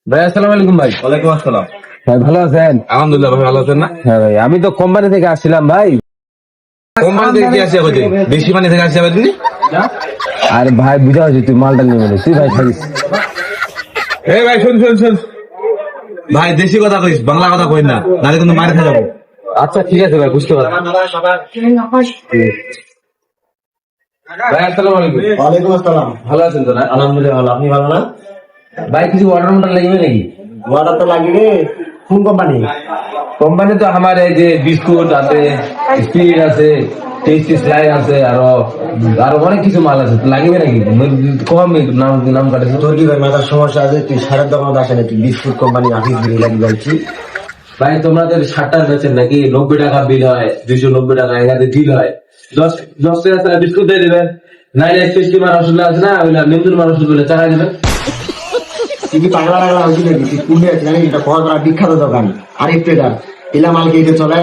ভাই আসসালামু আলাইকুম ভাই। ওয়ালাইকুম আসসালাম। ভাই ভালো আছেন? আলহামদুলিল্লাহ, ভাই ভালো আছেন না? হ্যাঁ ভাই, আমি তো কোম্পানি থেকে আসছিলাম ভাই। কোম্পানি থেকে কি আসছে আবার? বেশি পানি থেকে আসছে আবার তুমি? আর ভাই বুঝা হচ্ছে তুই মালটা নিয়ে বলে তুই ভাই থাকিস। এই ভাই শুন শুন শুন, ভাই দেশি কথা কইস, বাংলা কথা কই না, নাহলে কিন্তু মারে খেয়ে যাবো। আচ্ছা ঠিক আছে ভাই, বুঝতে পারলাম। ভাই আসসালামু আলাইকুম। ওয়ালাইকুম আসসালাম। ভালো আছেন তো না? আলহামদুলিল্লাহ ভালো, আপনি ভালো না? ভাই কিছু অর্ডার মর্ডার লাগবে নাকি? অর্ডার তো লাগবে। কোন কোম্পানি? কোম্পানি তো আমার এই যে বিস্কুট আছে, স্পিড আছে, টেস্টি স্লাইড আছে, আরো আরো অনেক কিছু মাল আছে, তো লাগবে নাকি? কম নাম নাম কাটেছে। তোর কি ভাই মাথার সমস্যা আছে? তুই সারের দোকানে আসে না, তুই বিস্কুট কোম্পানি আফিস বিল লাগি যাচ্ছি। ভাই তোমাদের 60 বেচেন নাকি? 90 টাকা বিল হয়, 290 টাকা এখানে বিল হয়। 10 টাকা বিস্কুট দিয়ে দিবেন, নাইলে টেস্টি মার ওষুধ আছে না, ওইটা নিমদুর মার ওষুধ বলে চালাই দিবেন। তুই কি পাগলা পাগলা হয়েছি নাকি? তুই কুড়ে আছে জানি, এটা কত বিখ্যাত দোকান, আরিফ ট্রেডার। এলা মাল কে চলে?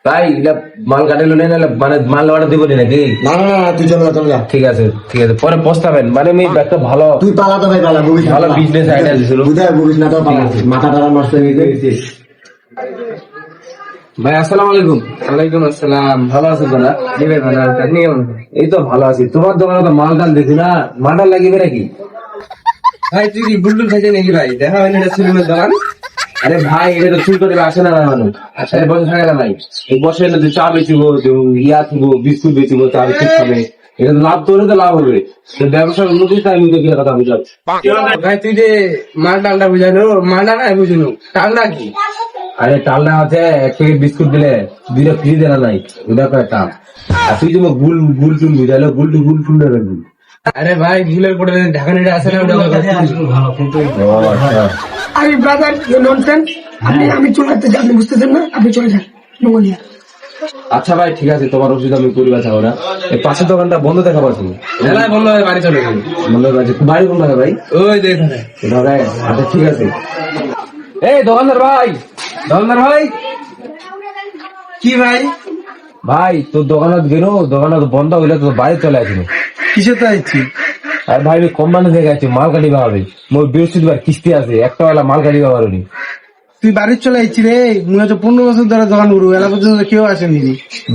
তাই এটা মাল কাটাইলো নেই, নাহলে মানে মাল অর্ডার দিব নাকি? না না না, তুই চলে যা, চলে যা। ঠিক আছে ঠিক আছে, পরে পস্তাবেন। মানে আমি একটা ভালো তুই পালা তো ভাই, পালা বুঝিস না, ভালো পালা। business idea দিছিল। বুঝায় বুঝিস না তো, পালা। মাথা টাকা নষ্ট হয়ে গেছে। ভাই আসসালামু আলাইকুম। ওয়ালাইকুম আসসালাম। ভালো আছেন তো না? জি ভাই ভালো আছেন? আপনি কেমন আছেন? এই তো ভালো আছি। তোমার দোকানে তো মাল টাল দেখি না, মালটা লাগিবে নাকি? ভাই তুই কি বুলবুল খাইছে নাকি ভাই? দেখা হয়নি এটা সিনেমার দোকান? আরে ভাই এটা তো চুল করে আসে না মানুষ। আরে বসে থাকে না ভাই, এই বসে এলে চা বেচিবো, ইয়া থিবো, বিস্কুট বেচিবো, চা বিস্কুট খাবে, এটা তো লাভ, তোর তো লাভ হবে। তো ব্যবসার উন্নতি তাই আমি দেখি কথা বুঝাচ্ছি। ভাই তুই যে মাল ডালটা বুঝালো, মালটা নাই বুঝলো, টালটা কি? আরে টালনা আছে, 1 প্যাকেট বিস্কুট দিলে 2টা ফ্রি দেনা নাই, ওটা কয় টাল। আর তুই যে গুল গুল টুল বুঝাইলো, গুল টুল রাখবি। আরে ভাই ভুলের পরে ঢাকানিটা আছে না, ওটা আরে ব্রাদার ননসেন্স, আমি চলে যাচ্ছি, আপনি বুঝতেছেন না? আপনি চলে যান মঙ্গলিয়া। আচ্ছা ভাই ঠিক আছে, তোমার ওষুধ আমি করি বাঁচাবো না। এই পাশের দোকানটা বন্ধ দেখা পাচ্ছি। মেলায় বন্ধ হয়ে বাড়ি চলে গেল। বন্ধ আছে, বাড়ি কোন জায়গায় ভাই? ওই যে এখানে। ঢাকায়? আচ্ছা ঠিক আছে। এই দোকানদার ভাই, দোকানদার ভাই, কি ভাই? ভাই তোর দোকানত গেল, দোকানত বন্ধ হইলে তোর বাড়ি চলে আসিনি। কিসে তো আইছি? আর ভাই আমি কোম্পানি থেকে আছি, মাল কাটিবা হবে। মোর বৃহস্পতিবার কিস্তি আছে, একটা বেলা মাল কাটিবা পারোনি। তুই বাড়ি চলে আইছি রে? মনে হচ্ছে 15 বছর ধরে দোকান করবো, এলা পর্যন্ত কেউ আসেনি।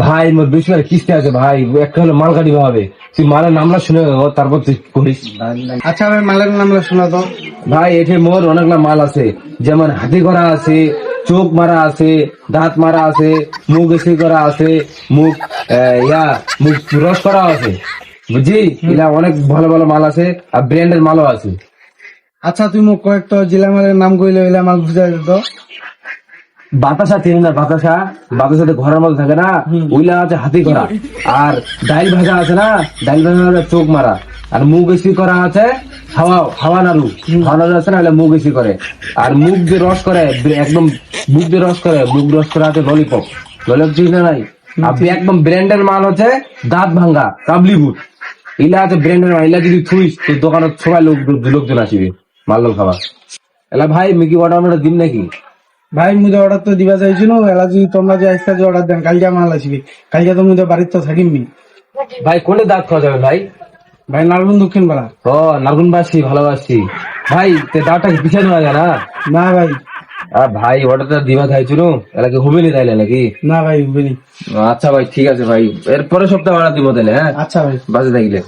ভাই মোর বৃহস্পতিবার কিস্তি আছে ভাই, একটা হলে মাল কাটিবা হবে। তুই মালের নামটা শুনে রাখো, তারপর তুই করিস। আচ্ছা ভাই মালের নামটা শোনা তো। ভাই এতে মোর অনেকগুলা মাল আছে, যেমন হাতি করা আছে, চোখ মারা আছে, দাঁত মারা আছে, মুখ এসি করা আছে, মুখ মুখ রস করা আছে, বুঝছি? এলা অনেক ভালো ভালো মাল আছে, আর ব্র্যান্ডের মালও আছে। আচ্ছা তুই মোক কয়েকটা জেলা মালের নাম কইলে ওইলা মাল বুঝা যেত। বাতাসা চিনি না? বাতাসা, বাতাসাতে ঘরের মধ্যে থাকে না, ওইলা আছে হাতি করা। আর ডাইল ভাজা আছে না, ডাইল ভাজা আছে চোখ মারা। আর মুখ এসি করা আছে হাওয়া নাড়ু, হাওয়া নাড়ু আছে না, এলা মুখ এসি করে। আর মুখ যে রস করে, একদম মুখ যে রস করে, মুখ রস করা আছে ললিপপ, ললিপপ চিনি নাই? আপনি একদম ব্র্যান্ডের মাল হচ্ছে দাঁত ভাঙ্গা কাবলি বুট, এলা আছে ব্র্যান্ডের মাল। এলা যদি থুইস তোর দোকানে সবাই লোকজন আসিবে মাল খাবার। এলা ভাই মিকি অর্ডার দিন নাকি? ভাই মুঝে অর্ডার তো দিবা চাইছিল, এলা যদি তোমরা যে আজকে যে অর্ডার দেন, কালকে মাল আসবে। কালকে তো মুঝে বাড়িতে তো থাকিমনি। ভাই কোনটা দাঁত খাওয়া যাবে ভাই? ভাই নালবন দক্ষিণ পাড়া। ও নারগুনবাসী, ভালোবাসি ভাই। দাঁতটা পিছানো হয় না? না ভাই, ভাই অর্ডারটা দিবা চাইছিল, এলাকে হবে নি তাইলে নাকি? না ভাই বুঝিনি। আচ্ছা ভাই ঠিক আছে ভাই, এর পরের সপ্তাহে অর্ডার দিব তাহলে। হ্যাঁ আচ্ছা ভাই। বাজে থাকলে।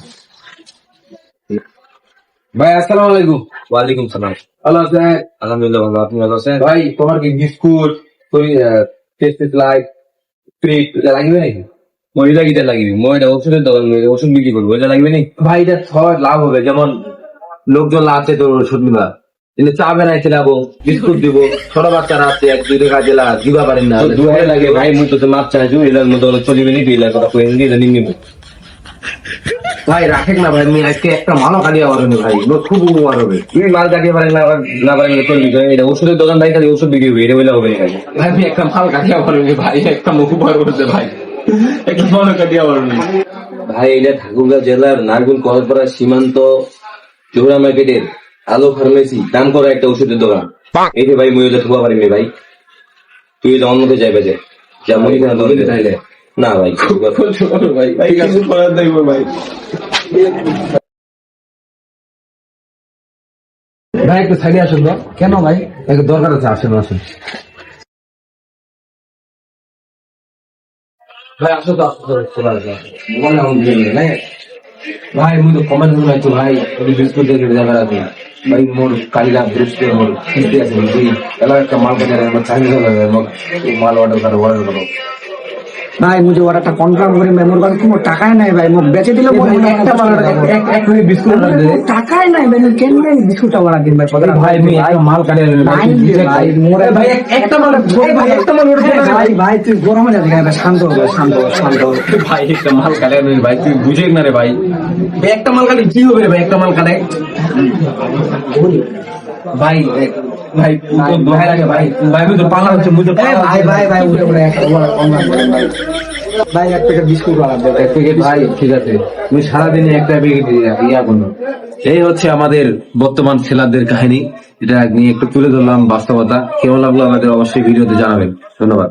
ভাই আসসালামু আলাইকুম। ওয়ালাইকুম সালাম। ভালো আছেন? আলহামদুলিল্লাহ ভালো, আপনি ভালো আছেন? ভাই তোমার কি বিস্কুট, টেস্টি লাইট, ট্রিট এটা লাগবে নাকি? মহিলা গিটা লাগবে, মহিলা ওষুধের দোকান, ওষুধ বিক্রি করবো, এটা লাগবে নি? ভাই এটা সবার লাভ হবে, যেমন লোকজন আছে তোর ওষুধ নিবা, কিন্তু চা বানাই খেলাবো, বিস্কুট দিব, ছোট বাচ্চারা আছে 1-2 টাকা দিলা দিবা পারেন না, দুহাই লাগে ভাই, মুই তো মাপ চাইছো, এলার মধ্যে চলিবে নি, এলার কথা কই নি, এটা নিমনি। ভাই রাখেন না ভাই, আমি আজকে একটা মালও কাটিয়ে পারেনি ভাই, লোক খুব উপকার হবে। তুই মাল কাটিয়ে পারেন না, না পারেন করবি, এটা ওষুধের দোকান তাই খালি ওষুধ বিক্রি হবে, এটা বলে হবে না। ভাই আমি একটা মাল কাটিয়ে পারেনি ভাই, একটা মুখ উপকার করছে ভাই, একটা মালও কাটিয়ে পারেনি ভাই। এটা ঠাকুরগাঁও জেলার নারগুল কলপাড়া সীমান্ত জোহরা মার্কেটের আলো ফার্মেসি দাম করা একটা ওষুধের দোকান। এই যে ভাই মুই ওটা ঠুকা পারিনি ভাই, তুই এটা অন্য যাইবে যে যা মনে কেন ধরে তাইলে না ভাই, ভাই কিছু করার দেখবো ভাই। ভাই একটু সাইডে আসুন তো। কেন ভাই? একটু দরকার আছে, আসেন আসেন। ভাই আসো তো, আসো তো, চলে আসো। মোবাইল আমার দিয়ে নেই, ভাই। ভাই মুই তো কমেন্ট শুনে একটু ভাই বিস্কুট দিয়ে জায়গা আছে ভাই, মোর কালিলা বৃষ্টি মোর কিস্তি আছে বুঝি, এলাকা একটা মাল বাজারে আমার চাকরি চলে যাবে, মাল অর্ডার করো। ভাই মুঝে অর্ডারটা কনফার্ম করে মোর কাছে কোনো টাকাই নাই ভাই, মোক বেচে দিলে একটা মাল এক মিনিট বিস্কুট অর্ডার দে। টাকাই নাই ভাই, কেন বিস্কুটটা অর্ডার দিন ভাই? ভাই আমি একটা মাল কাটে ভাই, ভাই, মোরে ভাই একটা মাল, ভাই একটা মাল order দে। ভাই ভাই তুই গরমে যাবি কেন? শান্ত হ ভাই, শান্ত হ, শান্ত হ। ভাই একটা মাল কাটে ভাই, তুই বুঝে না রে ভাই, একটা মাল কাটে কি হবে রে ভাই, একটা মাল কাটে ভাই, ভাই ভাই লাগে ভাই, ভাই আমি তো পালা হচ্ছে, মুই তো ভাই ভাই ভাই উঠে পড়ে একটা order কনফার্ম করেন ভাই। ভাই এক প্যাকেট বিস্কুট অর্ডার দে এক প্যাকেট। ভাই ঠিক আছে, তুমি সারাদিনে একটা প্যাকেট ইয়া করো। এই হচ্ছে আমাদের বর্তমান ছেলেদের কাহিনী, এটা নিয়ে একটু তুলে ধরলাম বাস্তবতা। কেমন লাগলো আমাদের অবশ্যই ভিডিওতে জানাবেন। ধন্যবাদ।